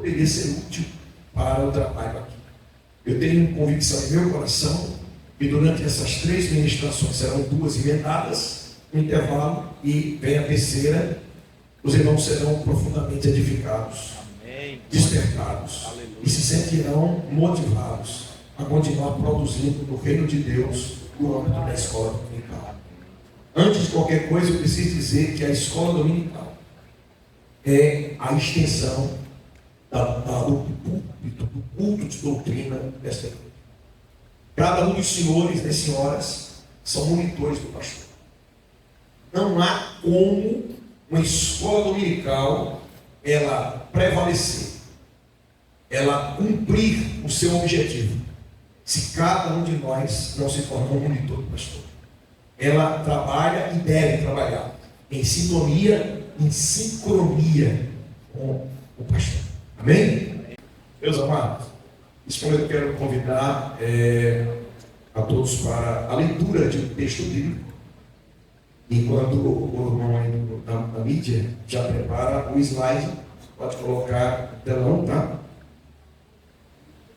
poderia ser útil para o trabalho aqui. Eu tenho convicção em meu coração que durante essas 3 ministrações serão 2 emendadas, um intervalo, e vem a terceira. Os irmãos serão profundamente edificados, amém, despertados, aleluia, e se sentirão motivados a continuar produzindo no reino de Deus no âmbito da escola dominical. Antes de qualquer coisa, eu preciso dizer que a escola dominical é a extensão do culto de doutrina desta igreja. Cada um dos senhores e senhoras são monitores do pastor. Não há como uma escola dominical ela prevalecer, ela cumprir o seu objetivo, se cada um de nós não se tornar um monitor do pastor. Ela trabalha e deve trabalhar em sintonia, em sincronia com o pastor. Amém? Meus amados, nesse momento eu quero convidar a todos para a leitura de um texto bíblico. Enquanto o irmão aí da mídia já prepara o slide, pode colocar no telão, tá?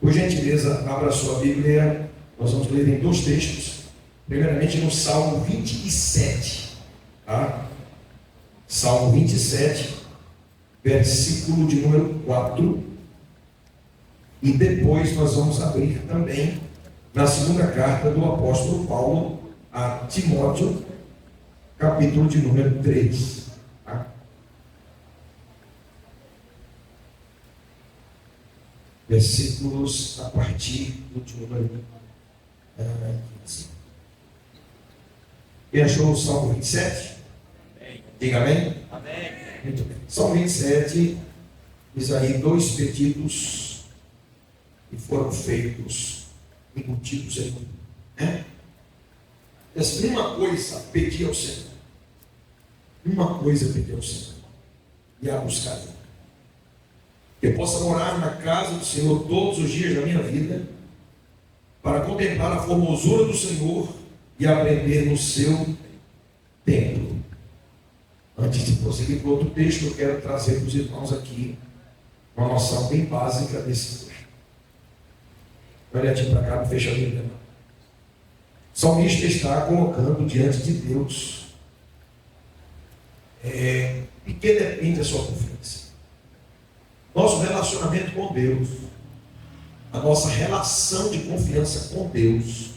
Por gentileza, abra sua Bíblia. Nós vamos ler em 2 textos. Primeiramente no Salmo 27, tá? Salmo 27, versículo de número 4. E depois nós vamos abrir também na segunda carta do apóstolo Paulo a Timóteo, capítulo de número 3. Tá? Versículos a partir do de número 15. Quem achou o Salmo 27? Amém. Diga amém. Amém. Muito bem. Salmo 27 diz aí 2 pedidos que foram feitos, embutidos em tudo. Uma coisa pedi ao Senhor. Uma coisa pedi ao Senhor. E a buscarei. Que eu possa morar na casa do Senhor todos os dias da minha vida, para contemplar a formosura do Senhor e aprender no seu templo. Antes de prosseguir para outro texto, eu quero trazer para os irmãos aqui uma noção bem básica desse texto. Olha aqui para cá, não fecha a Bíblia, não. O salmista está colocando diante de Deus de que depende a sua confiança. Nosso relacionamento com Deus, a nossa relação de confiança com Deus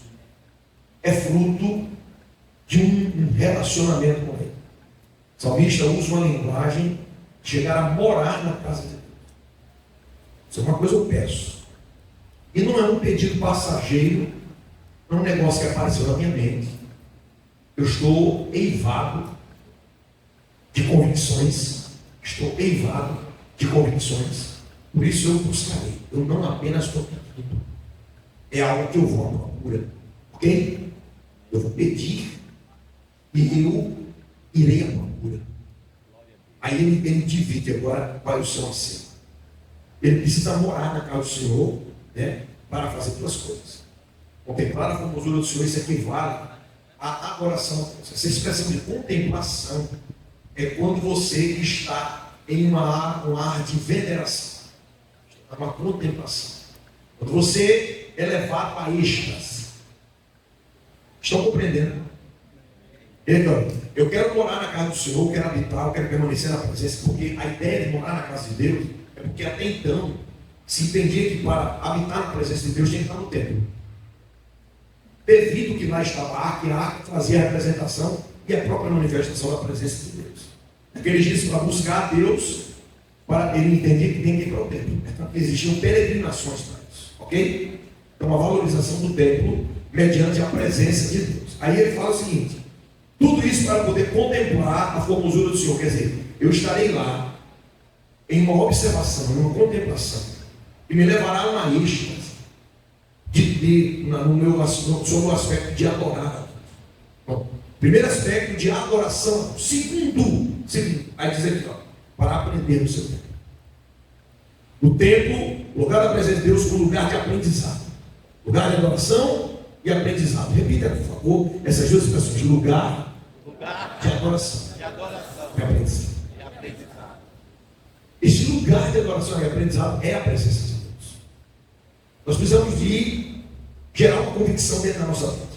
é fruto de um relacionamento com Ele. O salmista usa uma linguagem de chegar a morar na casa de Deus. Isso é uma coisa que eu peço. E não é um pedido passageiro, não é um negócio que apareceu na minha mente. Eu estou eivado de convicções. Por isso eu buscarei. Eu não apenas estou pedindo. É algo que eu vou à procura. Ok? Eu vou pedir e eu irei à procura. Aí ele divide agora qual é o seu anseio. Ele precisa morar na casa do Senhor, né, para fazer 2 coisas. Contemplar a formosura do Senhor, isso equivale à adoração. Essa expressão de contemplação é quando você está em um ar de veneração. É uma contemplação. Quando você é levado a êxtase. Estão compreendendo? Então, eu quero morar na casa do Senhor, eu quero habitar, eu quero permanecer na presença, porque a ideia de morar na casa de Deus é porque até então se entendia que para habitar na presença de Deus tinha que estar no templo. Devido que lá estava a arca fazia a representação e a própria manifestação da presença de Deus. Aqueles dias para buscar a Deus, para ele entender que tem que ir para o templo. Então, existiam peregrinações para isso, ok? Então a valorização do templo mediante a presença de Deus. Aí ele fala o seguinte: tudo isso para poder contemplar a formosura do Senhor. Quer dizer, eu estarei lá em uma observação, em uma contemplação, que me levará a uma êxtase sobre o aspecto de adorar. Bom, primeiro aspecto de adoração. Segundo, aí diz aqui, para aprender no seu tempo. O templo, lugar da presença de Deus, um lugar de aprendizado. Lugar de adoração e aprendizado. Repita, por favor, essas 2 expressões: lugar de adoração e aprendizado. Esse lugar de adoração e aprendizado é a presença de Deus. Nós precisamos de gerar uma convicção dentro da nossa vida.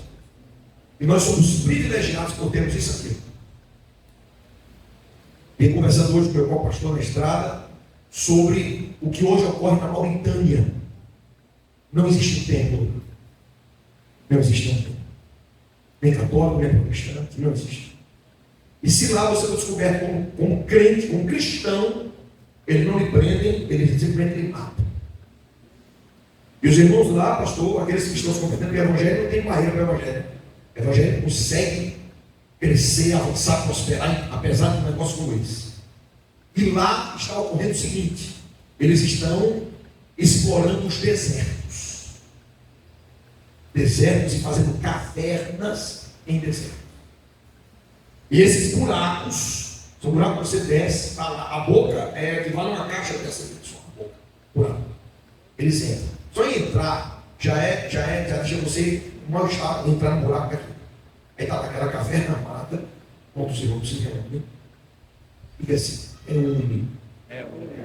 E nós somos privilegiados por termos isso aqui. Vim conversando hoje com o meu pastor na estrada sobre o que hoje ocorre na Mauritânia. Não existe um templo. Não existe um templo. Nem católico, nem protestante, não existe. E se lá você for descoberto como crente, como cristão, eles não lhe prendem, eles simplesmente lhe matam. E os irmãos lá, pastor, aqueles que estão se convertendo ao Evangelho, não tem barreira para o Evangelho. O Evangelho consegue crescer, avançar, prosperar, apesar de um negócio como esse. E lá está ocorrendo o seguinte: eles estão explorando os desertos. Desertos e fazendo cavernas em desertos. E esses buracos, são buracos que você desce, tá lá, a boca equivale a uma caixa dessa pessoa, a boca, buraco. Eles entram. Só em entrar, já deixa você mal estado, entrar no buraco aqui. Aí está aquela caverna amada, onde os irmãos se reúnem, e diz assim: é homem.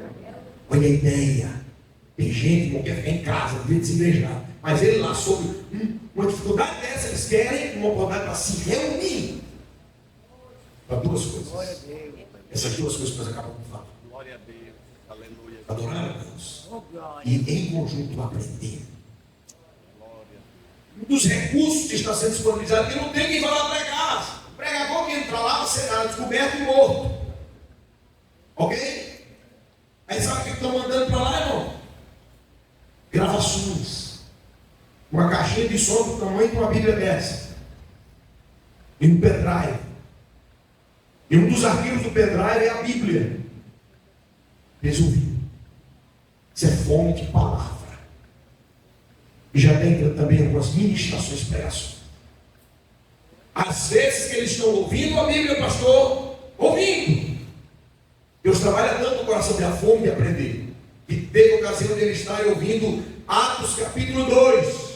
Olha a ideia. Tem gente que não quer ficar em casa, devia desigrejar. Mas ele lá, sobre uma dificuldade dessa, eles querem uma oportunidade para se reunir. Para duas coisas. Essas duas coisas que nós acabamos de falar. Glória a Deus. Aleluia. Adorar a Deus. E em conjunto aprender. Um dos recursos que está sendo disponibilizado, que não tem quem vai lá pregar. O pregador que entra lá, será descoberto e morto. Ok? Aí sabe o que estão mandando para lá, irmão? Gravações. Uma caixinha de som do tamanho de uma Bíblia dessa. E um pendrive. E um dos arquivos do pendrive é a Bíblia. Resolvido. Isso é fome de palavra. E já tem também algumas ministrações pregações. Às vezes que eles estão ouvindo a Bíblia, pastor, ouvindo. Deus trabalha tanto no coração de a fome de aprender. E teve ocasião de ele estar ouvindo Atos capítulo 2.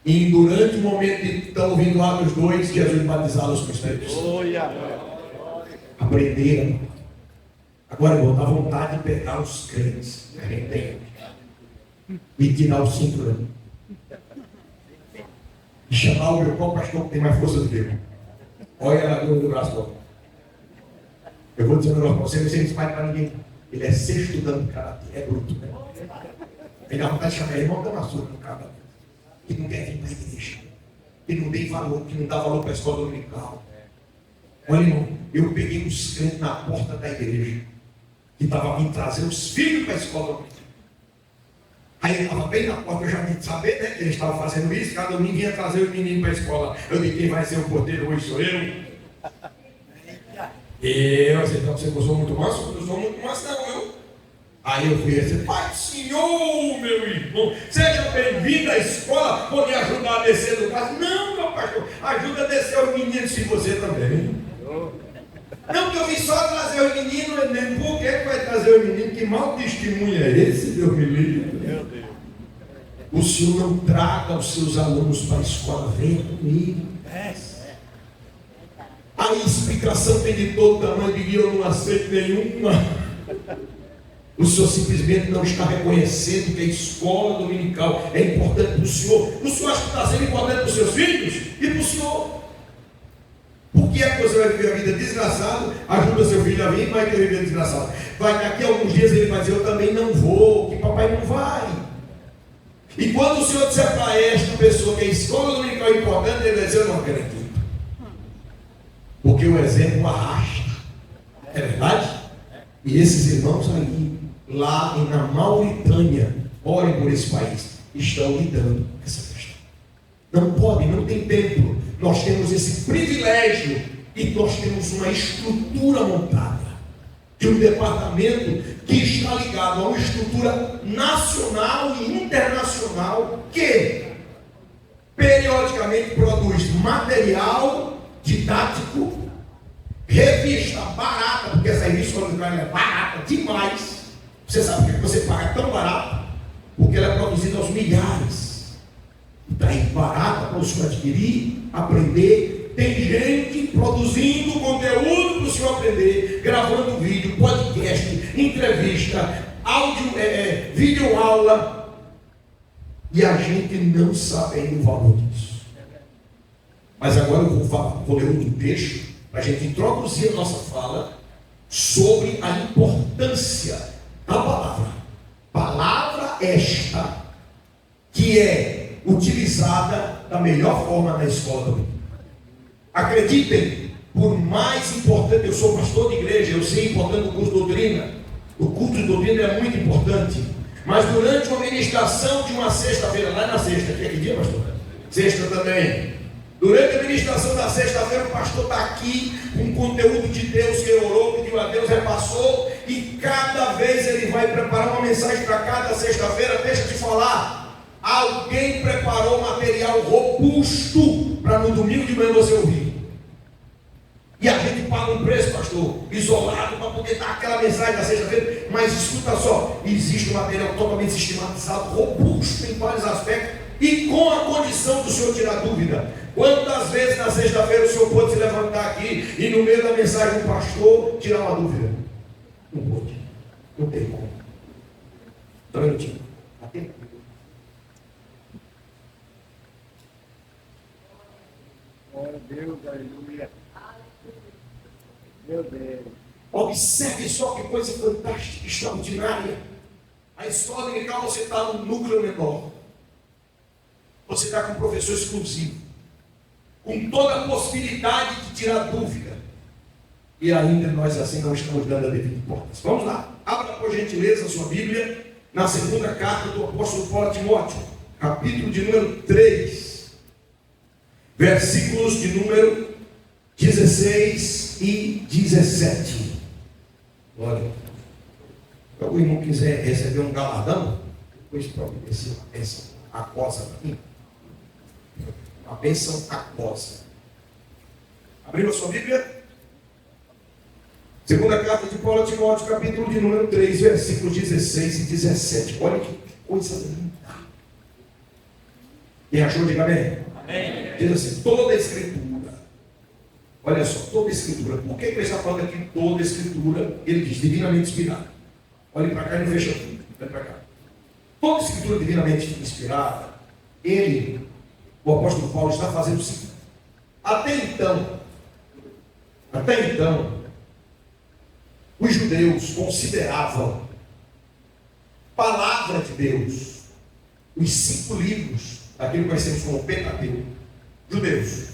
E durante o momento que estão ouvindo Atos 2, Jesus batizá-los com o Espírito Santo. Aprenderam. Agora, irmão, dá vontade de pegar os crentes. E tirar o cinturão. E chamar o meu pastor que tem mais força do que eu. Olha a dor do braço. Eu vou dizer um negócio para você, não sei se vai para ninguém. Ele é sexto dano de karatê, é bruto, né? Ele dá vontade de chamar irmão da maçura no cara. Que não quer vir para a igreja. Que não tem valor, que não dá valor para a escola dominical. Olha, irmão, eu peguei uns crentes na porta da igreja. Que estavam vindo trazer os filhos para a escola dominical. Aí ele estava bem na porta, eu já tinha de saber, né? Que ele estava fazendo isso, cada domingo vinha trazer os meninos para a escola. Eu disse: quem vai ser o porteiro hoje sou eu. Você gostou muito manso? Eu não sou muito manso, não, eu. Aí eu fui assim: Pai do Senhor, meu irmão, seja bem-vindo à escola, vou lhe ajudar a descer do carro. Não, meu pastor, ajuda a descer os meninos, e você também. Não, que eu vim só trazer os meninos, por que vai trazer os meninos? Que mau testemunho é esse, Deus me livre? Meu Deus. O Senhor não traga os seus alunos para a escola, venha comigo. A explicação tem de todo tamanho, e eu não aceito nenhuma. O Senhor simplesmente não está reconhecendo que a escola dominical é importante para o Senhor. O Senhor acha que está sendo importante para os seus filhos e para o Senhor. Por que é que você vai viver a vida desgraçada? Ajuda seu filho a vir, vai ter vida desgraçada. Daqui a alguns dias ele vai dizer: eu também não vou, que papai não vai. E quando o Senhor disser para esta pessoa que a escola dominical é importante, ele vai dizer: eu não acredito. Porque o exemplo arrasta. É verdade? E esses irmãos aí, lá na Mauritânia, orem por esse país, estão lidando com essa questão. Não pode, não tem tempo. Nós temos esse privilégio e nós temos uma estrutura montada de um departamento que está ligado a uma estrutura nacional e internacional que periodicamente produz material didático, revista barata, porque essa revista é barata demais. Você sabe por que você paga tão barato? Porque ela é produzida aos milhares. Está aí barata para o senhor adquirir, aprender tem gente produzindo conteúdo para o senhor aprender, gravando vídeo, podcast, entrevista, áudio, vídeo aula, e a gente não sabe ainda o valor disso. Mas agora eu vou ler um texto para a gente introduzir a nossa fala sobre a importância da palavra. Palavra esta que é utilizada da melhor forma na escola bíblica. Acreditem, por mais importante, eu sou pastor de igreja, eu sei importante o curso de doutrina. O culto de doutrina é muito importante. Mas durante uma ministração de uma sexta-feira, lá na sexta, que dia, pastor? Sexta também. Durante a ministração da sexta-feira, o pastor está aqui com o conteúdo de Deus que ele orou, pediu a Deus, repassou, e cada vez ele vai preparar uma mensagem para cada sexta-feira. Deixa eu te falar, alguém preparou material robusto para no domingo de manhã você ouvir. E a gente paga um preço, pastor, isolado, para poder dar aquela mensagem da sexta-feira. Mas escuta só, existe um material totalmente sistematizado, robusto em vários aspectos, e com a condição do senhor tirar dúvida. Quantas vezes na sexta-feira o senhor pôde se levantar aqui e no meio da mensagem do pastor tirar uma dúvida? Não pôde. Não tem como. Só um minutinho. Atenta. Glória a Deus, aleluia. Meu Deus. Observe só que coisa fantástica, extraordinária. A escola dominical, você está no núcleo menor. Você está com um professor exclusivo, com toda a possibilidade de tirar dúvida. E ainda nós assim não estamos dando a devida importância. Vamos lá. Abra por gentileza a sua Bíblia na segunda carta do apóstolo Paulo a Timóteo, capítulo de número 3, versículos de número 16 e 17. Olha, se o irmão quiser receber um galardão, depois providencia uma bênção aquosa para mim. Uma bênção aquosa. Abriu a sua Bíblia? Segunda carta de Paulo a Timóteo, capítulo de número 3, versículos 16 e 17. Olha que coisa linda. Quem achou, diga amém. Amém. Diz assim, toda a escritura. Olha só, toda a escritura. Por que ele está falando aqui toda a escritura? Ele diz, divinamente inspirada. Olhe para cá e não fecha tudo. Olhe para cá. Toda a escritura divinamente inspirada, o apóstolo Paulo está fazendo o seguinte. Até então, os judeus consideravam palavra de Deus, os 5 livros, aquilo que conhecemos como Pentateuco, judeus,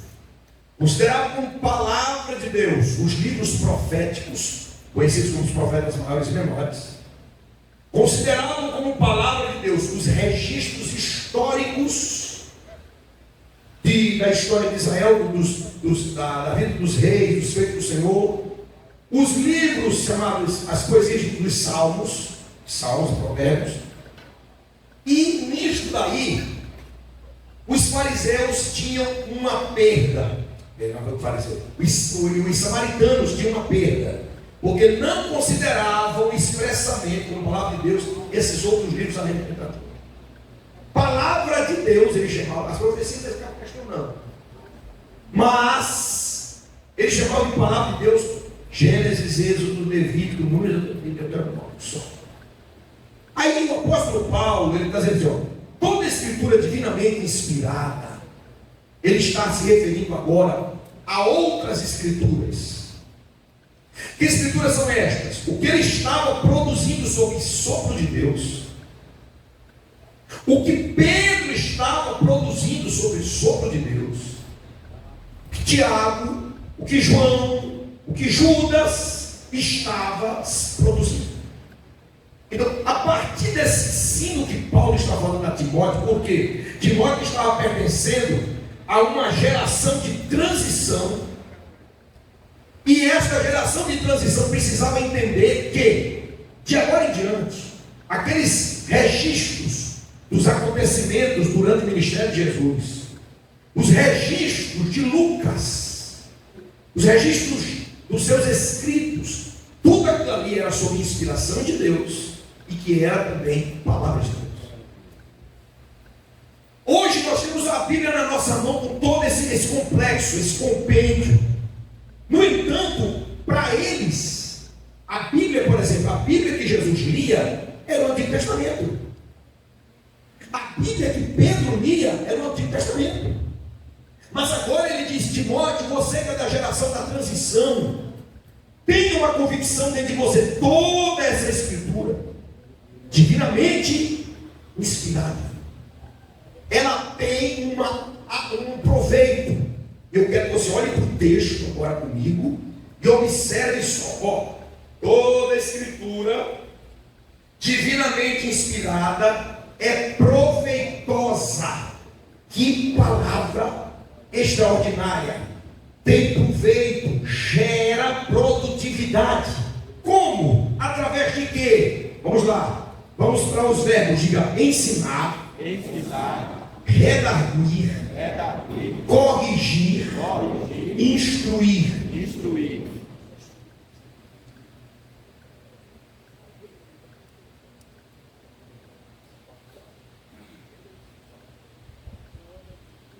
consideravam como palavra de Deus os livros proféticos, conhecidos como os profetas maiores e menores, consideravam como palavra de Deus os registros históricos da história de Israel, da vida dos reis, dos feitos do Senhor, os livros chamados as poesias dos Salmos, Provérbios, e nisso daí, os fariseus tinham uma perda. Os samaritanos tinham uma perda, porque não consideravam expressamente, como palavra de Deus, esses outros livros além do Pentateuco. Palavra de Deus, eles chamavam, as profecias eles ficavam questionando, mas eles chamavam de palavra de Deus Gênesis, Êxodo, Levítico, Número e Deuteronômio só. Aí o apóstolo Paulo, ele está dizendo, toda a escritura divinamente inspirada, ele está se referindo agora a outras escrituras. Que escrituras são estas? O que ele estava produzindo sob sopro de Deus, o que Pedro estava produzindo sob o sopro de Deus, o que Tiago, o que João, o que Judas estava produzindo. Então, a partir desse ensino que Paulo está falando a Timóteo, porque Timóteo estava pertencendo a uma geração de transição, e esta geração de transição precisava entender que, de agora em diante, aqueles registros dos acontecimentos durante o ministério de Jesus, os registros de Lucas, os registros dos seus escritos, tudo aquilo ali era sob inspiração de Deus e que era também palavra de Deus. Hoje nós temos a Bíblia na nossa nossa mão com todo esse complexo, esse compêndio. No entanto, para eles, a Bíblia, por exemplo, a Bíblia que Jesus lia era o Antigo Testamento. A Bíblia que Pedro lia era o Antigo Testamento. Mas agora ele diz: Timóteo, você que é da geração da transição, tenha uma convicção dentro de você, toda essa escritura, divinamente inspirada, ela tem um proveito. Eu quero que você olhe para o texto agora comigo e observe só. Toda a escritura divinamente inspirada é proveitosa. Que palavra extraordinária! Tem proveito, gera produtividade. Como? Através de quê? Vamos lá, vamos para os verbos. Diga: ensinar, redarguir, corrigir, instruir.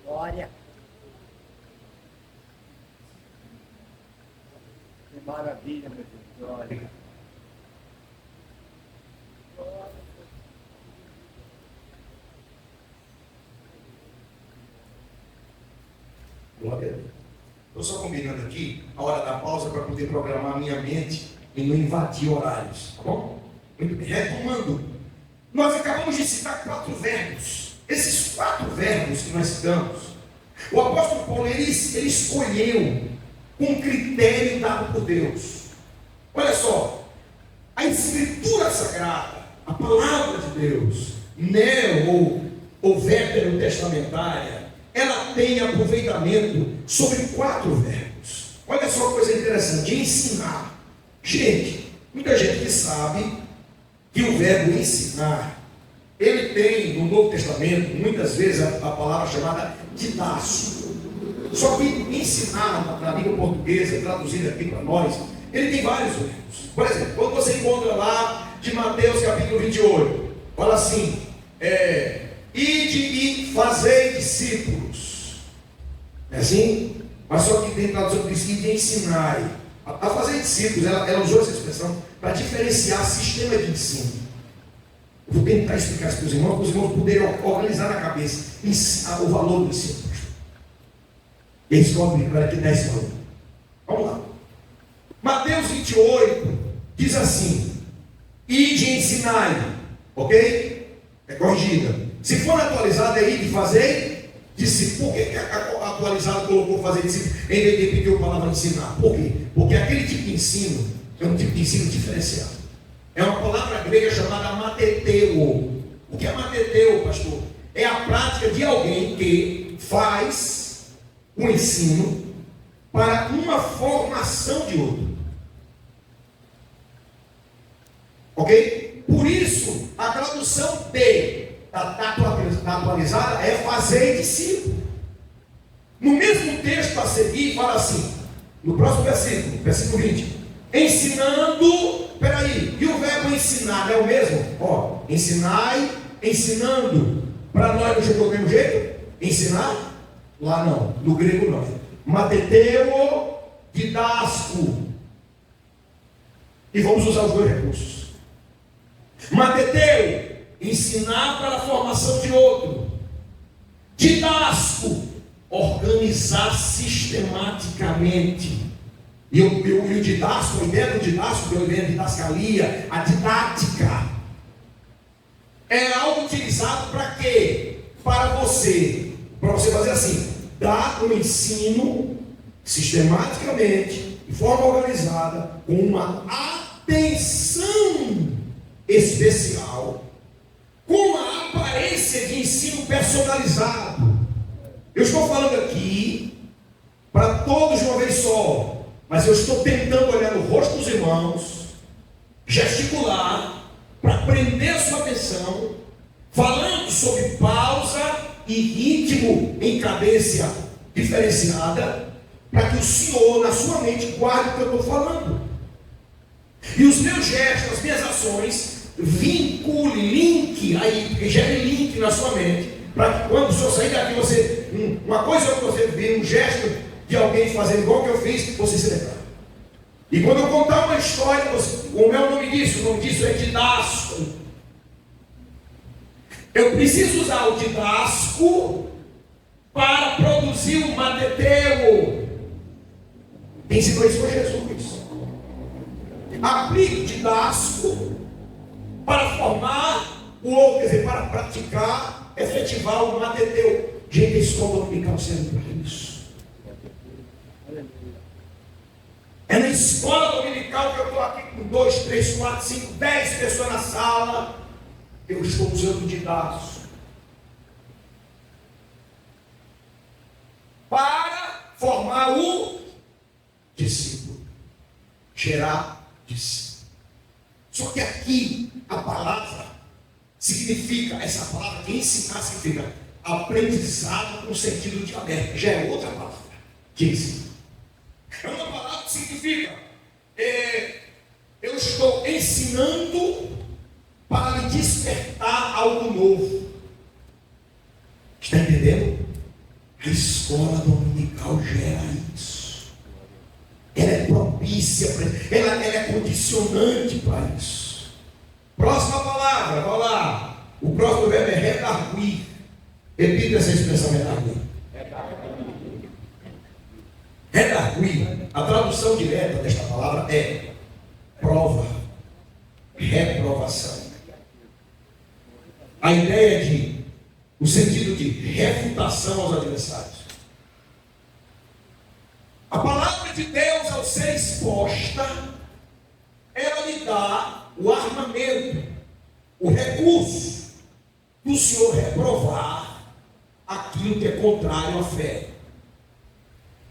Glória. Que maravilha, meu Deus. Glória. Glória a Deus. Estou só combinando aqui a hora da pausa para poder programar a minha mente e não invadir horários. Tá bom? Muito bem. Retomando, nós acabamos de citar 4 verbos. Esses 4 verbos que nós citamos, o apóstolo Paulo ele escolheu um critério dado por Deus. Olha só, a escritura sagrada, a palavra de Deus, ou veterotestamentária, ela tem aproveitamento sobre 4 verbos. Olha só que coisa interessante: ensinar. Gente, muita gente que sabe que o verbo ensinar, ele tem no Novo Testamento, muitas vezes, a palavra chamada didácio. Só que ensinar, na língua portuguesa, traduzida aqui para nós, ele tem vários verbos. Por exemplo, quando você encontra lá de Mateus capítulo 28, fala assim: ide e fazei discípulos. É assim? Mas só que tem tradução que diz: ide e ensinai. A fazer discípulos, ela usou essa expressão para diferenciar sistema de ensino. Eu vou tentar explicar isso para os irmãos poderem organizar na cabeça o valor do ensino. E eles descobrem agora que 10 valor. Vamos lá. Mateus 28 diz assim: ide e ensinai. Ok? É corrigida. Se for atualizada, é ide e fazei discípulo. Por que a atualizada colocou fazer discípulo em vez de pedir a palavra ensinar? Por quê? Porque aquele tipo de ensino é um tipo de ensino diferenciado. É uma palavra grega chamada mateteu. O que é mateteu, pastor? É a prática de alguém que faz o ensino para uma formação de outro. Ok? Por isso, a tradução da atualizada é fazer discípulo. No mesmo texto a seguir, fala assim, no próximo versículo 20: ensinando. Peraí, e o verbo ensinar é o mesmo? Ó, ensinai, ensinando. Para nós não chegou do mesmo jeito? Ensinar? Lá não, no grego não. Mateteu, didasco. E vamos usar os 2 recursos. Mateteu, ensinar para a formação de outro. Didasco, organizar sistematicamente. E o didasco, a ideia do didasco, pelo menos a didascalia, a didática, é algo utilizado para quê? Para você fazer assim, dar um ensino sistematicamente, de forma organizada, com uma atenção especial, com uma aparência de ensino personalizado. Eu estou falando aqui para todos de uma vez só, mas eu estou tentando olhar no rosto dos irmãos, gesticular, para prender a sua atenção, falando sobre pausa e ritmo em cadência diferenciada, para que o Senhor, na sua mente, guarde o que eu estou falando. E os meus gestos, as minhas ações, vincule, link aí, porque gere link na sua mente, para que quando o senhor sair daqui, uma coisa que você vê, um gesto de alguém fazendo igual que eu fiz, você se lembrar. E quando eu contar uma história, o meu nome disso é Didasco. Eu preciso usar o Didasco para produzir o Mateteu. Ensinou isso com Jesus. Aplique o Didasco para formar o outro, quer dizer, para praticar, efetivar o Mateteu. Gente, a escola dominical serve para isso. É na escola dominical que eu estou aqui com 2, 3, 4, 5, 10 pessoas na sala. Eu estou usando o Didasco para formar o discípulo, gerar discípulo. Só que aqui a palavra significa, essa palavra que ensinar significa aprendizado no sentido de aberto, já é outra palavra que ensina. É uma palavra que significa eu estou ensinando para lhe despertar algo novo. Está entendendo? A escola dominical gera isso. Ela é propícia para isso. Ela é condicionante para isso. Próxima palavra, vamos lá. O próximo verbo é redarguir. Repita essa expressão, redarguir. Redarguir, a tradução direta desta palavra é prova, reprovação. A ideia o sentido de refutação aos adversários. A palavra de Deus, ao ser exposta, ela lhe dá o armamento, o recurso do Senhor reprovar aquilo que é contrário à fé.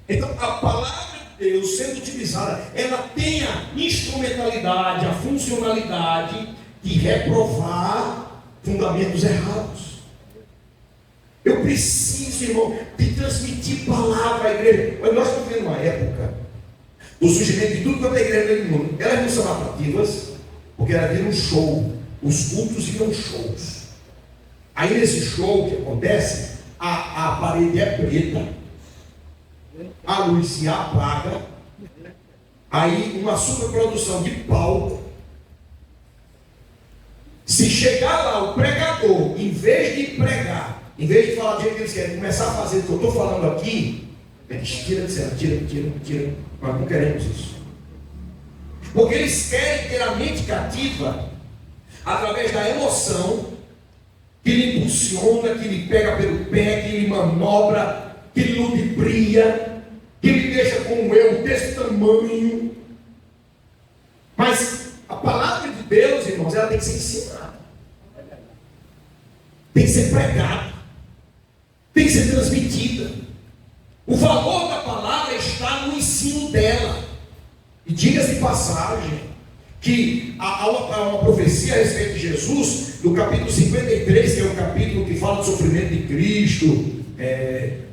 Então, a palavra de Deus sendo utilizada, ela tem a instrumentalidade, a funcionalidade de reprovar fundamentos errados. Eu preciso, irmão, de transmitir palavra à igreja. Mas nós estamos vivendo uma época do surgimento de tudo quanto é igreja do mundo. Elas não são atrativas, porque elas viram um show. Os cultos viram shows. Aí nesse show que acontece, a parede é preta, a luz se apaga, aí uma superprodução de palco. Se chegar lá o pregador, em vez de pregar, em vez de falar do jeito que eles querem, começar a fazer o que eu estou falando aqui, eles tiram de cena, tira. Nós não queremos isso. Porque eles querem ter a mente cativa através da emoção que lhe impulsiona, que lhe pega pelo pé, que lhe manobra, que lhe ludibria, que lhe deixa com um eu desse tamanho. Mas a palavra de Deus, irmãos, ela tem que ser ensinada, tem que ser pregada, tem que ser transmitida. O valor da palavra está no ensino dela. E diga-se de passagem que há uma profecia a respeito de Jesus, no capítulo 53, que é o capítulo que fala do sofrimento de Cristo,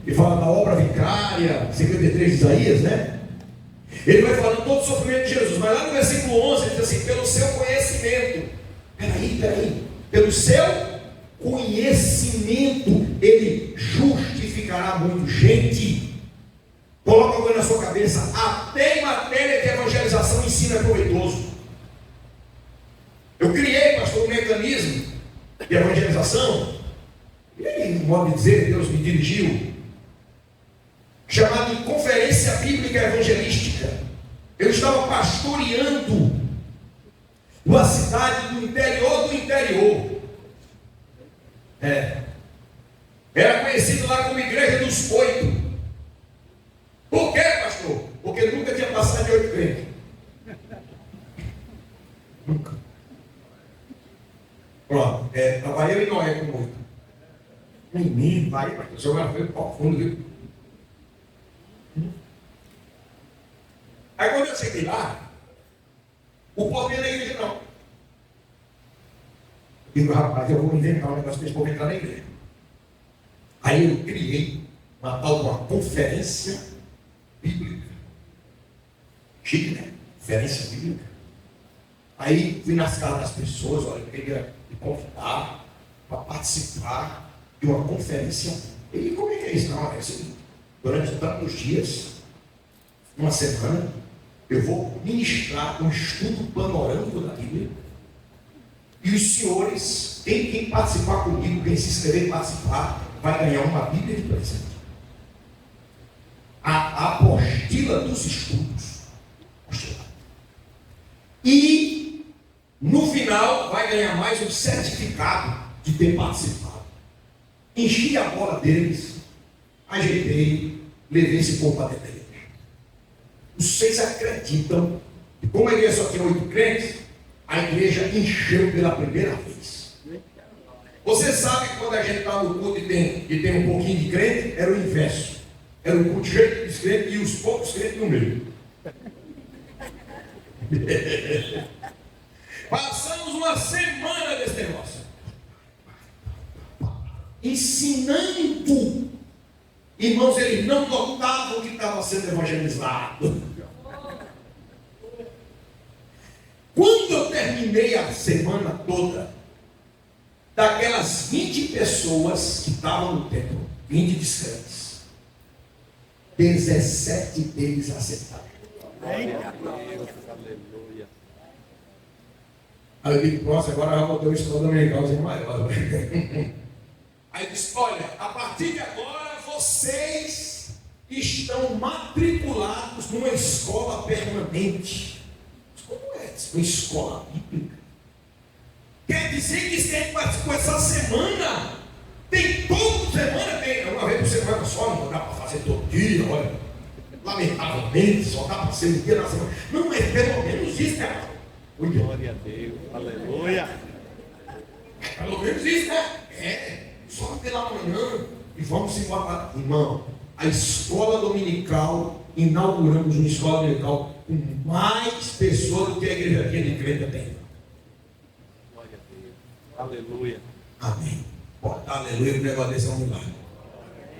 que fala da obra vicária, 53 de Isaías, né? Ele vai falando todo o sofrimento de Jesus, mas lá no versículo 11 ele diz assim: pelo seu conhecimento, peraí, pelo seu conhecimento ele justificará muito. Gente, coloca agora na sua cabeça, até em matéria de evangelização, ensino é proveitoso. Eu criei, pastor, um mecanismo de evangelização, e aí, no modo de dizer, Deus me dirigiu, chamado de Conferência Bíblica Evangelística. Eu estava pastoreando uma cidade do interior. Era conhecido lá como Igreja dos 8. Por quê, pastor? Porque nunca tinha passado de 8 crentes. Nunca. Pronto, trabalhei eu e Noé com 8. Menino, vai, pastor, o senhor foi profundo, viu? Aí quando eu cheguei lá, o povo ia na igreja não. Eu digo, rapaz, eu vou inventar um negócio para esse povo entrar na igreja. Aí eu criei uma tal de uma conferência bíblica. Chique, né? Conferência bíblica. Aí fui nas casas das pessoas, olha, eu queria me convidar para participar. de uma conferência. E como é que é isso? Não, é o seguinte: durante tantos dias, uma semana, eu vou ministrar um estudo panorâmico da Bíblia. E os senhores, quem participar comigo, quem se inscrever e participar, vai ganhar uma Bíblia de presente. A apostila dos estudos. E no final vai ganhar mais um certificado de ter participado. Enchi a bola deles, ajeitei, levei esse povo para dentro da igreja. Vocês acreditam que, como a igreja só tinha 8 crentes, a igreja encheu pela primeira vez. Você sabe que quando a gente está no culto e tem um pouquinho de crente, era o inverso. Era o culto cheio de descrentes e os poucos crentes no meio. Passamos uma semana desse negócio, ensinando. Irmãos, eles não notavam que estava sendo evangelizado. Quando eu terminei a semana toda, daquelas 20 pessoas que estavam no templo, 20 descrentes, 17 deles aceitaram. Aleluia. Aí eu digo, nossa, agora eu vou ter um escola dominicalzinho maior. Aí eu disse, olha, a partir de agora vocês estão matriculados numa escola permanente. Como é isso? Uma escola bíblica? Quer dizer que você participou essa semana? Tem toda semana, tem uma vez por semana só, não dá para fazer todo dia, olha. Lamentavelmente, só dá para ser um dia na semana. Não, é pelo menos isso, né? Glória a Deus. Aleluia. Pelo menos isso, né? Só pela manhã e vamos embora. Irmão, a escola dominical, inauguramos uma escola dominical com mais pessoas do que a igreja aqui de crente tem. Glória a Deus. Aleluia. Amém. Pode dar aleluia, o negócio desse é um milagre.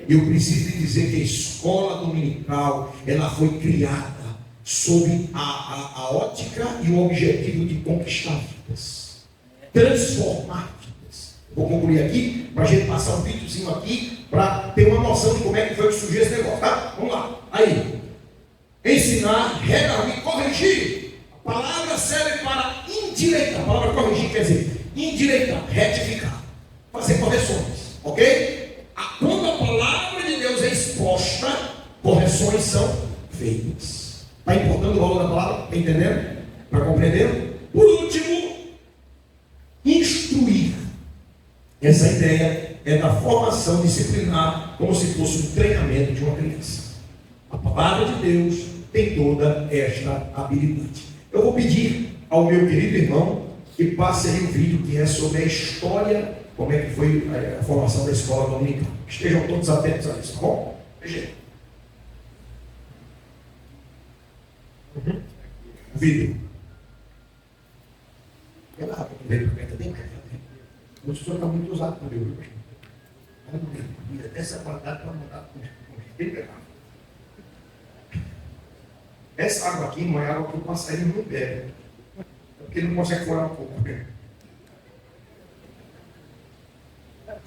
Eu preciso dizer que a escola dominical, ela foi criada sob a ótica e o objetivo de conquistar vidas, transformar vidas. Vou concluir aqui, para a gente passar um videozinho aqui, para ter uma noção de como é que foi que surgiu esse negócio, tá? Vamos lá. Aí, ensinar, redarguir, corrigir. A palavra serve para endireitar. A palavra corrigir quer dizer endireitar, retificar, fazer correções, ok? Quando a palavra de Deus é exposta, correções são feitas. Está importando o valor da palavra? Está entendendo? Está compreendendo? Por último, instruir. Essa ideia é da formação disciplinar, como se fosse um treinamento de uma criança. A palavra de Deus tem toda esta habilidade. Eu vou pedir ao meu querido irmão que passe aí um vídeo que é sobre a história, como é que foi a formação da escola dominical. Estejam todos atentos a isso, tá bom? Veja. O vídeo. O senhor está muito usado por Deus. Essa qualidade para mudar com essa água aqui não é água que o passarinho não bebe. Porque ele não consegue furar um pouco.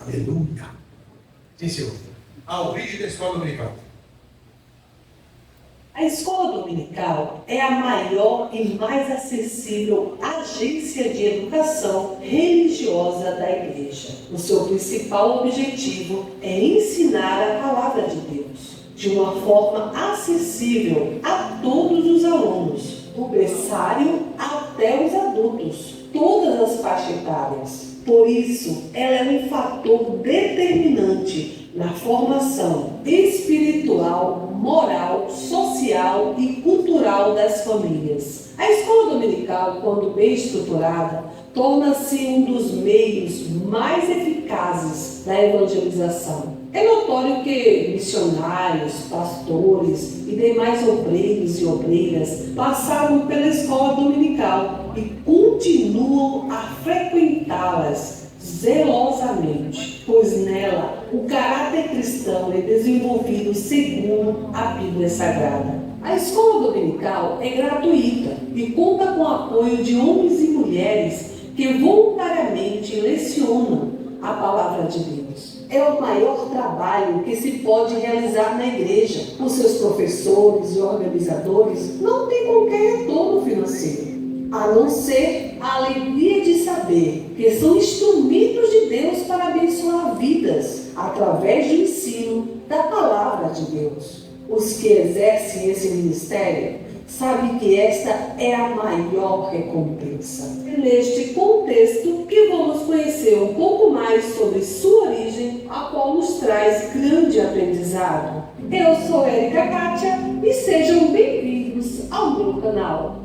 Aleluia. Sim, senhor. A origem da escola dominical. A escola dominical é a maior e mais acessível agência de educação religiosa da igreja. O seu principal objetivo é ensinar a palavra de Deus de uma forma acessível a todos os alunos, do berçário até os adultos, todas as faixas etárias. Por isso, ela é um fator determinante na formação espiritual, moral, social e cultural das famílias. A escola dominical, quando bem estruturada, torna-se um dos meios mais eficazes da evangelização. É notório que missionários, pastores e demais obreiros e obreiras passaram pela escola dominical e continuam a frequentá-las zelosamente, pois nela o caráter cristão é desenvolvido segundo a Bíblia Sagrada. A escola dominical é gratuita e conta com o apoio de homens e mulheres que voluntariamente lecionam a palavra de Deus. é o maior trabalho que se pode realizar na igreja. Os seus professores e organizadores não têm qualquer retorno financeiro, a não ser a alegria de saber que são instrumentos de Deus para abençoar vidas através do ensino da palavra de Deus. Os que exercem esse ministério sabem que esta é a maior recompensa. É neste contexto que vamos conhecer um pouco mais sobre sua origem, a qual nos traz grande aprendizado. Eu sou Érica Kátia e sejam bem-vindos ao meu canal.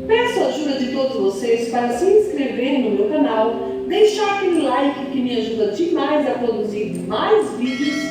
Peço a ajuda de todos vocês para se inscrever no meu canal, deixar aquele like que me ajuda demais a produzir mais vídeos,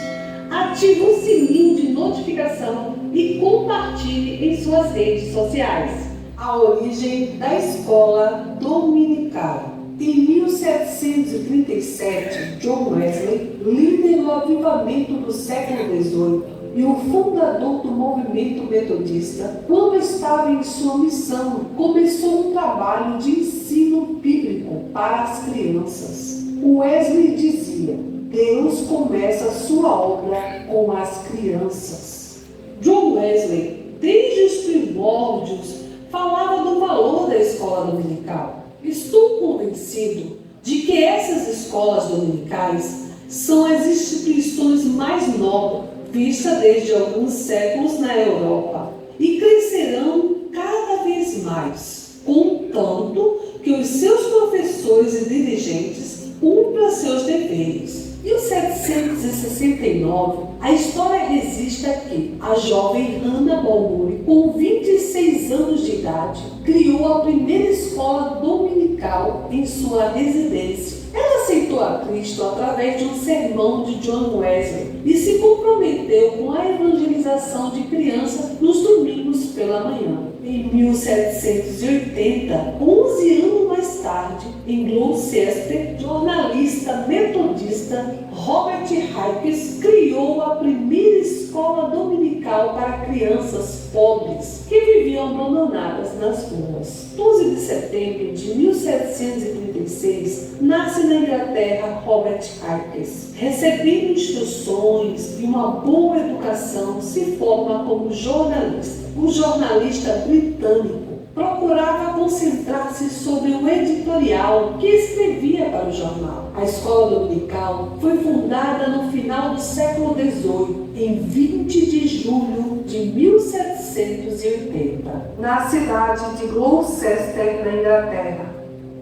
ative o sininho de notificação e compartilhe em suas redes sociais. A origem da escola dominical. Em 1737, John Wesley, líder do avivamento do século XVIII, e o fundador do movimento metodista, quando estava em sua missão, começou um trabalho de ensino bíblico para as crianças. Wesley dizia: Deus começa a sua obra com as crianças. John Wesley, desde os primórdios, falava do valor da escola dominical. Estou convencido de que essas escolas dominicais são as instituições mais nobres vistas desde alguns séculos na Europa e crescerão cada vez mais, contanto que os seus professores e dirigentes cumpram seus deveres. Em 1769, a história registra que a jovem Hannah Balmuri, com 26 anos de idade, criou a primeira escola dominical em sua residência. Ela aceitou a Cristo através de um sermão de John Wesley e se comprometeu com a evangelização de crianças nos domingos pela manhã. Em 1780, 11 anos mais tarde, em Gloucester, jornalista metodista Robert Hikes criou a primeira escola dominical para crianças pobres que viviam abandonadas nas ruas. 12 de setembro de 1736, nasce na Inglaterra Robert Hikes. Recebendo instruções e uma boa educação, se forma como jornalista. O jornalista britânico procurava concentrar-se sobre o editorial que escrevia para o jornal. A escola dominical foi fundada no final do século XVIII, em 20 de julho de 1780, na cidade de Gloucester, na Inglaterra.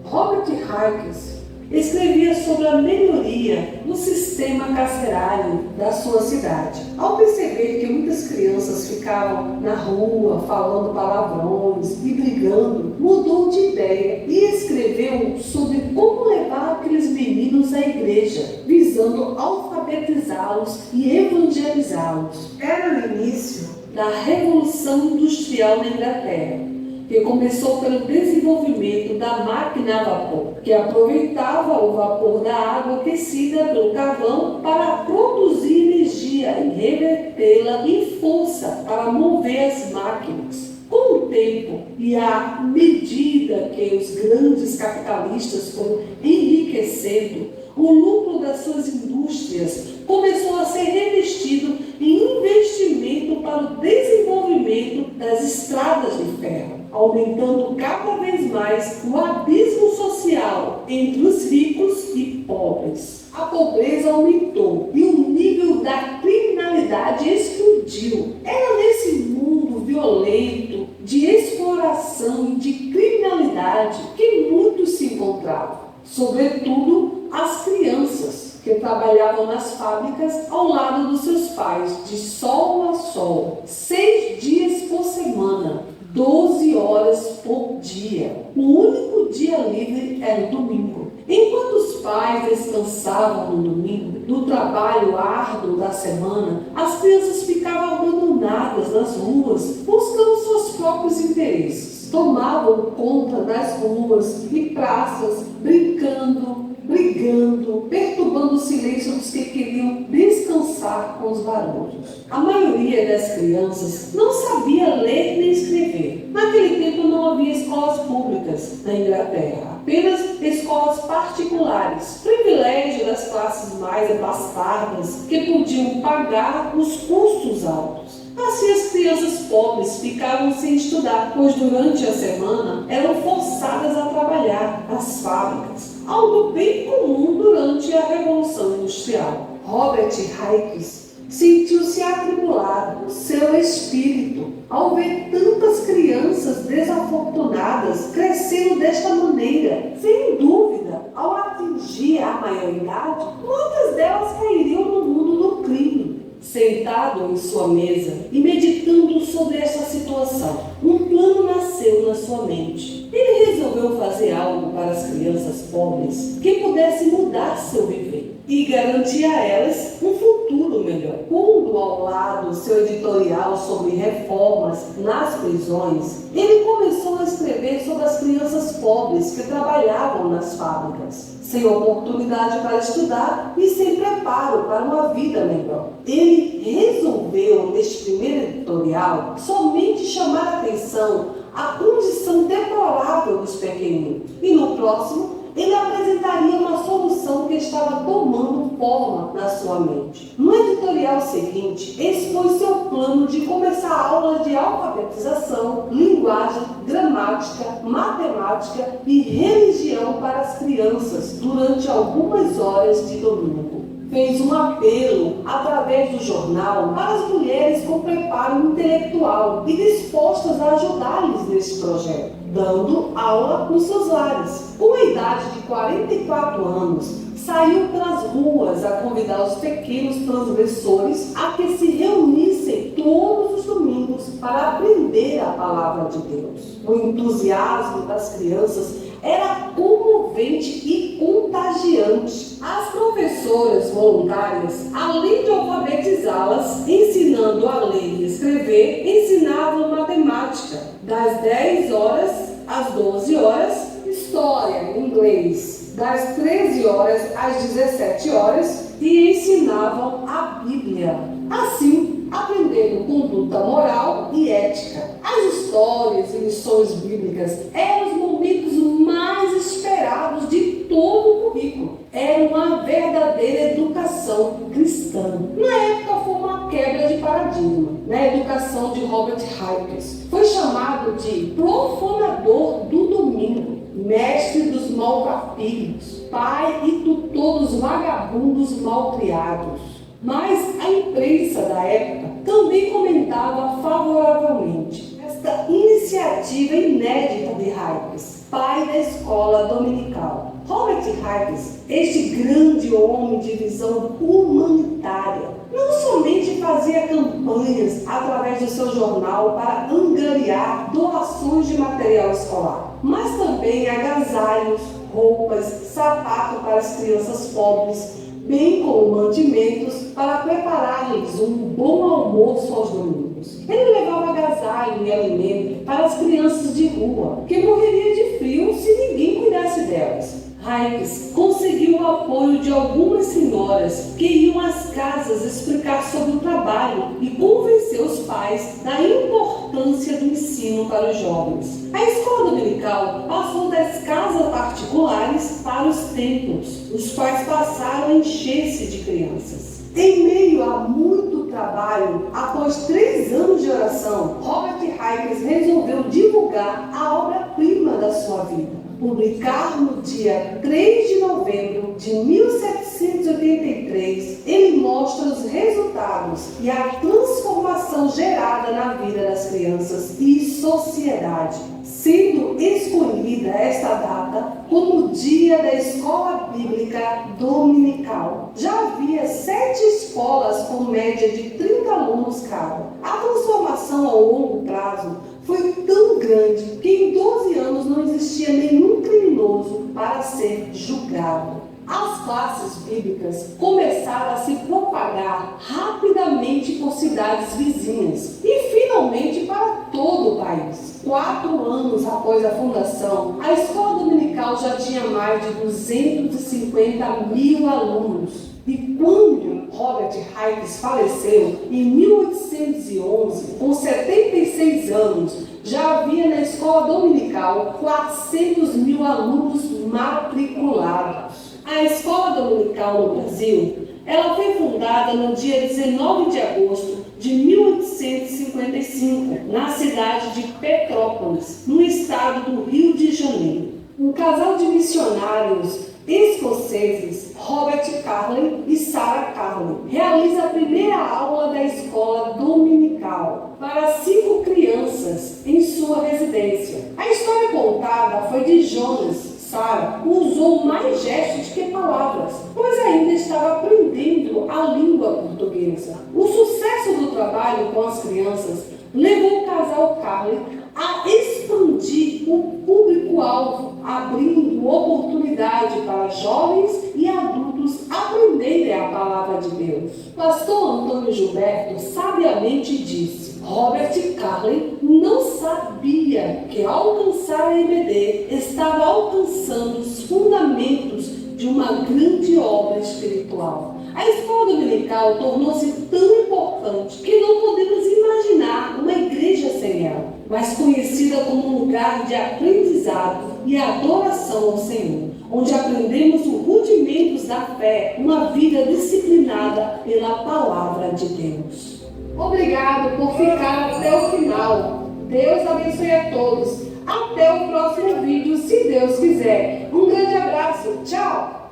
Robert Hikes escrevia sobre a melhoria no sistema carcerário da sua cidade. Ao perceber que muitas crianças ficavam na rua falando palavrões e brigando, mudou de ideia e escreveu sobre como levar aqueles meninos à igreja, visando alfabetizá-los e evangelizá-los. Era o início da Revolução Industrial na Inglaterra, que começou pelo desenvolvimento da máquina a vapor, que aproveitava o vapor da água aquecida pelo carvão para produzir energia e revertê-la em força para mover as máquinas. Com o tempo e à medida que os grandes capitalistas foram enriquecendo, o lucro das suas indústrias começou a ser revestido em investimento para o desenvolvimento das estradas de ferro, aumentando cada vez mais o abismo social entre os ricos e pobres. A pobreza aumentou e o nível da criminalidade explodiu. Era nesse mundo violento de exploração e de criminalidade que muitos se encontravam, sobretudo as crianças, que trabalhavam nas fábricas ao lado dos seus pais, de sol a sol, 6 dias por semana, 12 horas por dia. O único dia livre era o domingo. Enquanto os pais descansavam no domingo, do trabalho árduo da semana, as crianças ficavam abandonadas nas ruas, buscando seus próprios interesses. Tomavam conta das ruas e praças, brincando, brigando, perturbando no silêncio dos que queriam descansar com os barulhos. A maioria das crianças não sabia ler nem escrever. Naquele tempo não havia escolas públicas na Inglaterra, apenas escolas particulares, privilégio das classes mais abastardas que podiam pagar os custos altos. Assim as crianças pobres ficavam sem estudar, pois durante a semana eram forçadas a trabalhar nas fábricas, algo bem comum durante a Revolução Industrial. Robert Hikes sentiu-se atribulado no seu espírito ao ver tantas crianças desafortunadas crescendo desta maneira. Sem dúvida, ao atingir a maioridade, muitas delas cairiam no mundo do crime. Sentado em sua mesa e meditando sobre essa situação, um plano nasceu na sua mente. Ele resolveu fazer algo para as crianças pobres que pudesse mudar seu viver e garantir a elas um futuro melhor. Pondo ao lado seu editorial sobre reformas nas prisões, ele começou a escrever sobre as crianças pobres que trabalhavam nas fábricas, sem oportunidade para estudar e sem preparo para uma vida melhor. Ele resolveu, neste primeiro editorial, somente chamar a atenção à condição deplorável dos pequeninos. E no próximo, ele apresentaria uma solução que estava tomando forma na sua mente. No editorial seguinte, expôs seu plano de começar aulas de alfabetização, linguagem, gramática, matemática e religião para as crianças durante algumas horas de domingo. Fez um apelo através do jornal para as mulheres com preparo intelectual e dispostas a ajudá-lhes nesse projeto, dando aula nos seus lares. Com a idade de 44 anos, saiu pelas ruas a convidar os pequenos transgressores a que se reunissem todos os domingos para aprender a palavra de Deus. O entusiasmo das crianças era comovente e contagiante. As professoras voluntárias, além de alfabetizá-las, ensinando a ler e escrever, ensinavam matemática, das 10 horas às 12 horas, história em inglês, das 13 horas às 17 horas, e ensinavam a Bíblia. Assim, aprendendo conduta moral e ética. As histórias e lições bíblicas eram os momentos mais esperados de todo o currículo. Era uma verdadeira educação cristã. Na época foi uma quebra de paradigma. Na educação de Robert Hikes, foi chamado de profanador do domingo, mestre dos maltrapilhos, pai e tutor dos vagabundos malcriados. Mas a imprensa da época também comentava favoravelmente esta iniciativa inédita de Hikes, pai da escola dominical. Robert Hikes, este grande homem de visão humanitária, não somente fazia campanhas através do seu jornal para angariar doações de material escolar, mas também agasalhos, roupas, sapato para as crianças pobres, bem como mantimentos para preparar-lhes um bom almoço aos domingos. Ele levava agasalho e alimento para as crianças de rua, que morreriam de frio se ninguém cuidasse delas. Hikes conseguiu o apoio de algumas senhoras que iam às casas explicar sobre o trabalho e convencer os pais da importância do ensino para os jovens. A escola dominical passou das casas particulares para os templos, os quais passaram a encher-se de crianças. Em meio a muito trabalho, após 3 anos de oração, Robert Hikes resolveu divulgar a obra-prima da sua vida. Publicar no dia 3 de novembro de 1783, ele mostra os resultados e a transformação gerada na vida das crianças e sociedade, sendo escolhida esta data como o dia da escola bíblica dominical. Já havia 7 escolas com média de 30 alunos cada. A transformação ao longo prazo foi tão grande que em 12 anos não existia nenhum criminoso para ser julgado. As classes bíblicas começaram a se propagar rapidamente por cidades vizinhas e finalmente para todo o país. 4 anos após a fundação, a escola dominical já tinha mais de 250 mil alunos. quando Robert Hikes faleceu, em 1811, com 76 anos, já havia na escola dominical 400 mil alunos matriculados. A escola dominical no Brasil, ela foi fundada no dia 19 de agosto de 1855, na cidade de Petrópolis, no estado do Rio de Janeiro. Um casal de missionários escoceses, Robert Carlin e Sarah Carlin, realiza a primeira aula da escola dominical para 5 crianças em sua residência. A história contada foi de Jonas. Sarah usou mais gestos que palavras, pois ainda estava aprendendo a língua portuguesa. O sucesso do trabalho com as crianças levou o casal Carlin a expandir o público-alvo, abrindo oportunidade para jovens e adultos aprenderem a palavra de Deus. Pastor Antônio Gilberto sabiamente disse: Robert Carlin não sabia que ao alcançar a EBD estava alcançando os fundamentos de uma grande obra espiritual. A escola dominical tornou-se tão importante que não podemos imaginar uma igreja sem ela, mas conhecida como um lugar de aprendizado e adoração ao Senhor, onde aprendemos os rudimentos da fé, uma vida disciplinada pela palavra de Deus. Obrigado por ficar até o final. Deus abençoe a todos. Até o próximo vídeo, se Deus quiser. Um grande abraço. Tchau.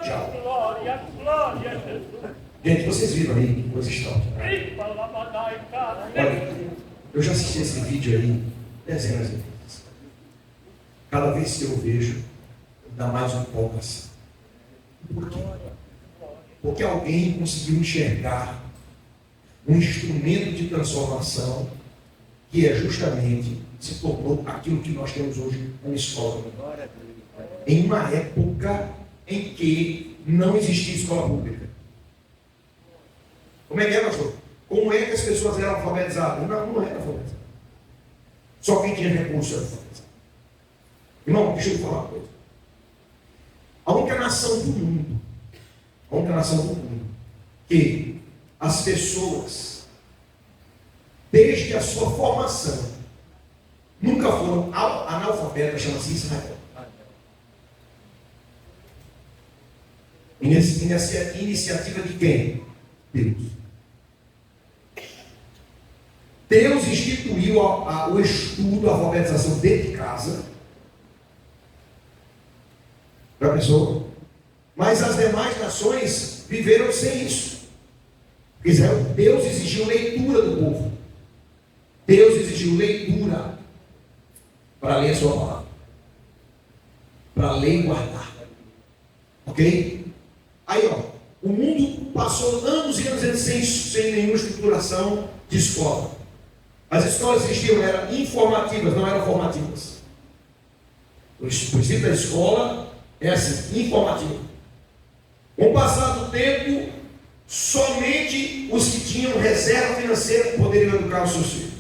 Tchau. Glória, glória a Jesus. Gente, vocês viram aí que coisa extraordinária. Olha, eu já assisti esse vídeo aí dezenas de vezes. Cada vez que eu vejo, dá mais uma empolgação. Por quê? Porque alguém conseguiu enxergar um instrumento de transformação que é justamente se tornou aquilo que nós temos hoje como escola. Em uma época em que não existia escola pública. Como é que é, pastor? Como é que as pessoas eram alfabetizadas? Não era alfabetizado. Só quem tinha recurso era alfabetizado. Irmão, deixa eu te falar uma coisa. A única nação do mundo que as pessoas, desde a sua formação, nunca foram analfabetas, chama-se Israel. Iniciativa de quem? Deus. Deus instituiu o estudo, a alfabetização dentro de casa para a pessoa, mas as demais nações viveram sem isso. Deus exigiu leitura do povo. Deus exigiu leitura para ler a sua palavra, para ler e guardar. Ok? Aí, o mundo passou anos e anos sem nenhuma estruturação de escola. As escolas existiam, eram informativas, não eram formativas. O princípio da escola é assim, informativa. Com o passar do tempo, somente os que tinham reserva financeira poderiam educar os seus filhos.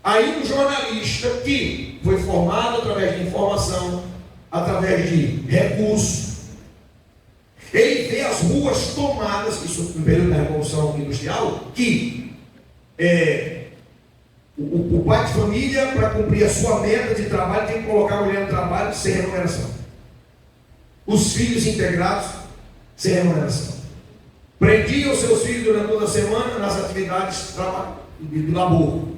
Aí um jornalista que foi formado através de informação, através de recursos, ele vê as ruas tomadas, isso no período da Revolução Industrial, que o pai de família, para cumprir a sua meta de trabalho, tem que colocar a mulher no trabalho sem remuneração. Os filhos integrados sem remuneração. Prendiam os seus filhos durante toda a semana nas atividades de labor.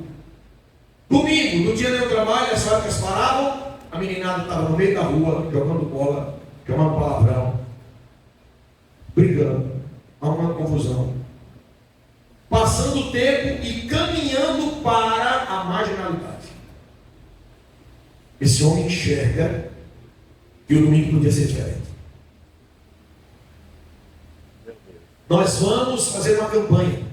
Domingo, no dia do trabalho, as fábricas paravam, a meninada estava no meio da rua, jogando bola, jogando palavrão, brigando, arrumando confusão, passando o tempo e caminhando para a marginalidade. Esse homem enxerga que o domingo podia ser diferente. Nós vamos fazer uma campanha.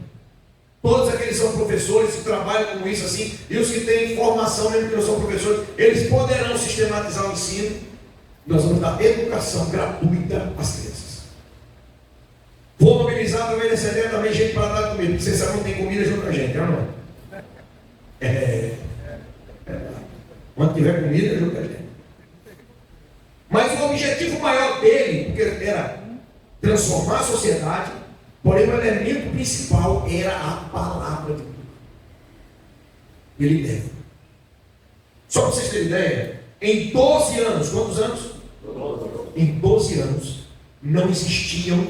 Todos aqueles que são professores que trabalham com isso assim, e os que têm formação, mesmo que não são professores, eles poderão sistematizar o ensino. Nós vamos dar educação gratuita às crianças. Vou mobilizar também nessa ideia também gente para dar comida, porque vocês sabem que não tem comida junto com a gente, não é? Quando tiver comida, junto com a gente. Mas o objetivo maior dele, porque era transformar a sociedade, porém o elemento principal era a palavra de Deus. Ele leva. Só para vocês terem ideia, em 12 anos, quantos anos? 12. Em 12 anos, não existiam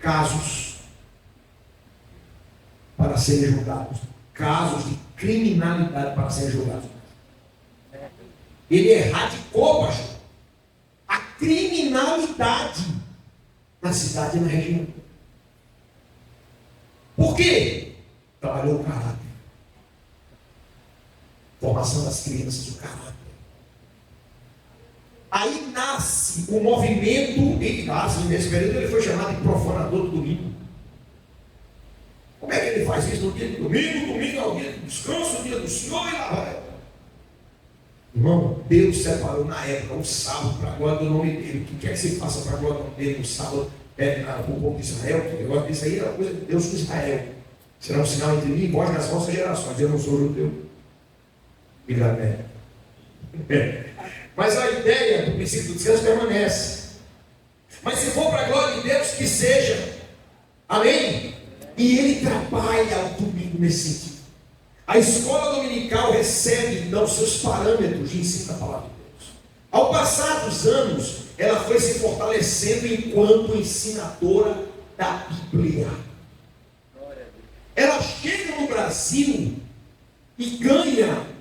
casos para serem julgados. Casos de criminalidade para serem julgados. Ele erradicou, pastor, a criminalidade na cidade e na região. Por quê? Trabalhou o caráter. Formação das crianças, o caráter. Aí nasce o movimento, nesse período ele foi chamado de profanador do domingo. Como é que ele faz isso no dia de domingo? Domingo é o dia do descanso, o dia do Senhor, e lá vai. Irmão, Deus separou na época o sábado para a glória do nome dele. O que quer que se faça para a glória do nome dele no sábado? O povo de Israel, que eu gosto disso aí, era coisa de Deus com Israel. Será um sinal entre mim e vós nas vossas gerações. Eu não sou judeu. Mas a ideia do princípio do descanso permanece. Mas se for para a glória de Deus, que seja. Amém? E ele trabalha o domingo nesse sentido. A escola dominical recebe então seus parâmetros de ensino da palavra de Deus. Ao passar dos anos, ela foi se fortalecendo enquanto ensinadora da Bíblia. Ela chega no Brasil e ganha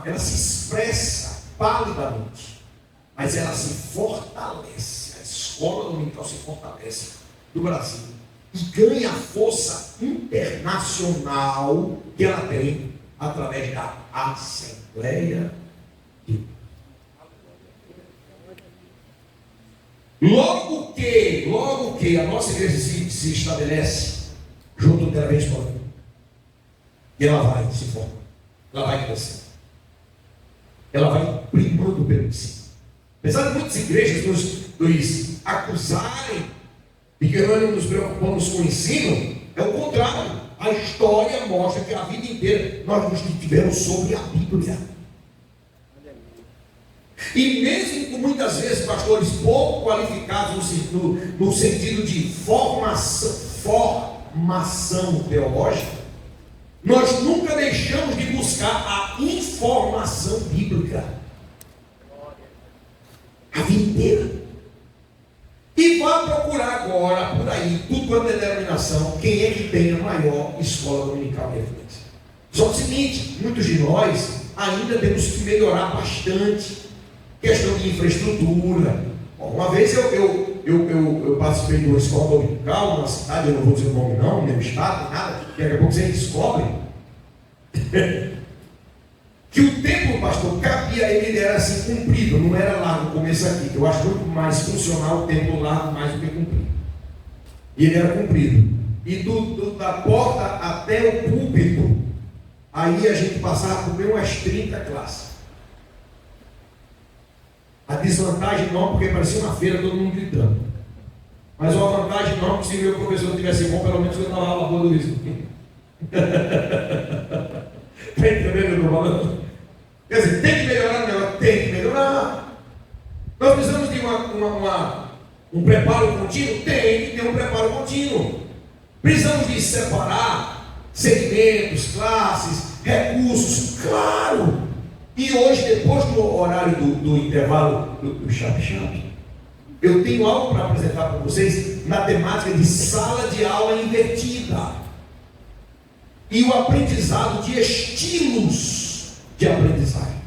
ela se expressa validamente, mas ela se fortalece. A escola dominical se fortalece do Brasil e ganha a força internacional que ela tem através da Assembleia de Deus. Logo que a nossa igreja se estabelece, junto dela vem escola. E ela vai se formar. Ela vai crescer. Ela vai primando pelo ensino. Apesar de muitas igrejas nos acusarem de que nós não nos preocupamos com o ensino, é o contrário. A história mostra que a vida inteira nós nos tivemos sobre a Bíblia. E mesmo com muitas vezes pastores pouco qualificados no sentido de formação teológica, nós nunca deixamos de buscar a informação bíblica a vida inteira. E vá procurar agora, por aí, tudo quanto é denominação, quem é que tem a maior escola dominical de referência. Só que é o seguinte, muitos de nós ainda temos que melhorar bastante questão de infraestrutura. Bom, uma vez eu participei de uma escola dominical numa cidade, eu não vou dizer o nome não, nem o estado, nada, que daqui a pouco você descobre que o templo, pastor, cabia, ele era assim comprido, não era largo como esse aqui, que eu acho muito mais funcional o templo largo mais do que comprido. E ele era comprido. E da porta até o púlpito, aí a gente passava por bem umas 30 classes. A desvantagem não, porque parecia uma feira, todo mundo gritando. Mas a vantagem não, porque se meu professor tivesse bom, pelo menos eu estava lá na do risco. Está entendendo o que eu estou falando? Quer dizer, tem que melhorar o negócio? Tem que melhorar. Nós precisamos de um preparo contínuo? Tem que ter um preparo contínuo. Precisamos de separar segmentos, classes, recursos, claro. E hoje, depois do horário do intervalo do chap-chap, eu tenho algo para apresentar para vocês na temática de sala de aula invertida e o aprendizado de estilos de aprendizagem.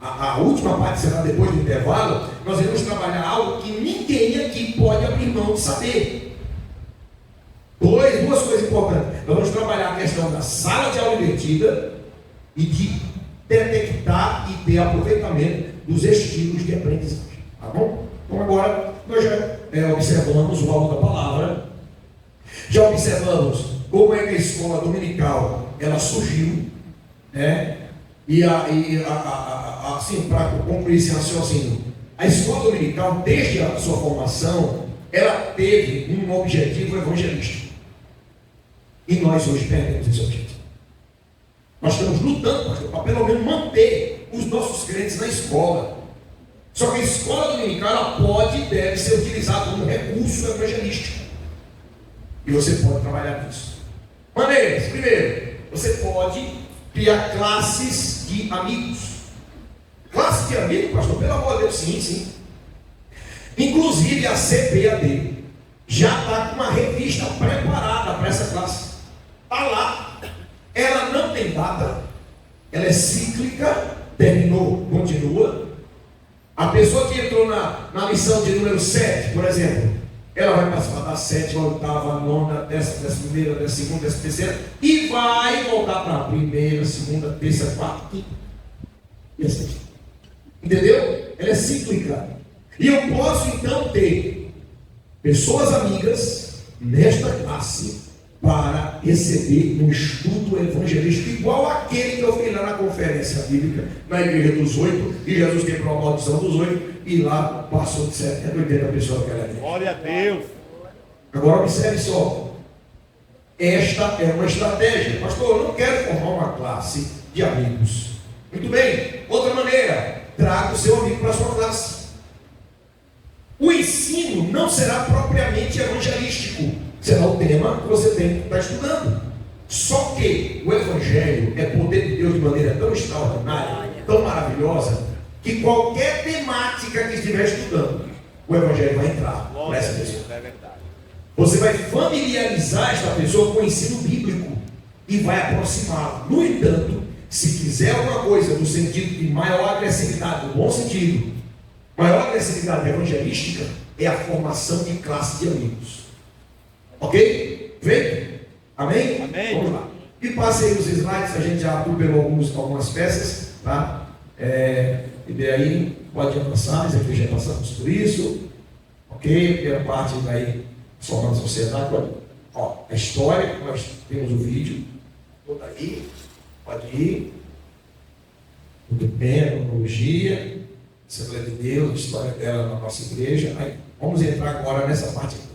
A última parte será depois do intervalo. Nós iremos trabalhar algo que ninguém aqui pode abrir mão de saber. Duas coisas importantes. Nós vamos trabalhar a questão da sala de aula invertida e de detectar e ter aproveitamento dos estilos de aprendizagem. Tá bom? Então agora nós já observamos o valor da palavra, já observamos como é que a escola dominical ela surgiu, né? E assim, para concluir esse raciocínio, a escola dominical, desde a sua formação, ela teve um objetivo evangelístico. E nós hoje perdemos esse objetivo. Nós estamos lutando, pastor, para pelo menos manter os nossos crentes na escola. Só que a escola dominical ela pode e deve ser utilizada como recurso evangelístico. E você pode trabalhar nisso. Maneiras. Primeiro, você pode criar classes de amigos. Classe de amigos, pastor? Pelo amor de Deus, sim, sim. Inclusive a CPAD já está com uma revista preparada para essa classe. Está lá. Ela não tem data, ela é cíclica, terminou, continua. A pessoa que entrou na lição de número 7, por exemplo, ela vai participar da 7ª, 8ª, 9ª, 10ª, 11ª, 12ª, 13ª e vai voltar para a 1ª, 2ª, 3ª, 4ª e assim. Entendeu? Ela é cíclica. E eu posso então ter pessoas amigas nesta classe para receber um estudo evangelístico igual aquele que eu fiz lá na conferência bíblica, na igreja dos 8, e Jesus quebrou a maldição dos 8, e lá passou de 70, 80 pessoas que era. Glória a Deus. Agora observe só, esta é uma estratégia. Pastor, eu não quero formar uma classe de amigos. Muito bem, outra maneira, traga o seu amigo para a sua classe. O ensino não será propriamente evangelístico, será o tema que você tem que estar estudando. Só que o Evangelho é poder de Deus de maneira tão extraordinária, tão maravilhosa, que qualquer temática que estiver estudando, o Evangelho vai entrar para essa pessoa. É verdade. Você vai familiarizar esta pessoa com o ensino bíblico e vai aproximá-la. No entanto, se quiser alguma coisa no sentido de maior agressividade, no bom sentido, maior agressividade evangelística, é a formação de classe de amigos. Ok? Feito? Amém? Amém. Vamos lá. E passe aí os slides, a gente já atropelou algumas peças, tá? E daí pode avançar, mas aqui já passamos por isso. Ok? Primeira parte daí, formando a sociedade. Ó, a história, nós temos o vídeo, toda aí, pode ir. Muito bem, a cronologia, Assembleia de Deus, a história dela na nossa igreja. Aí, vamos entrar agora nessa parte aqui.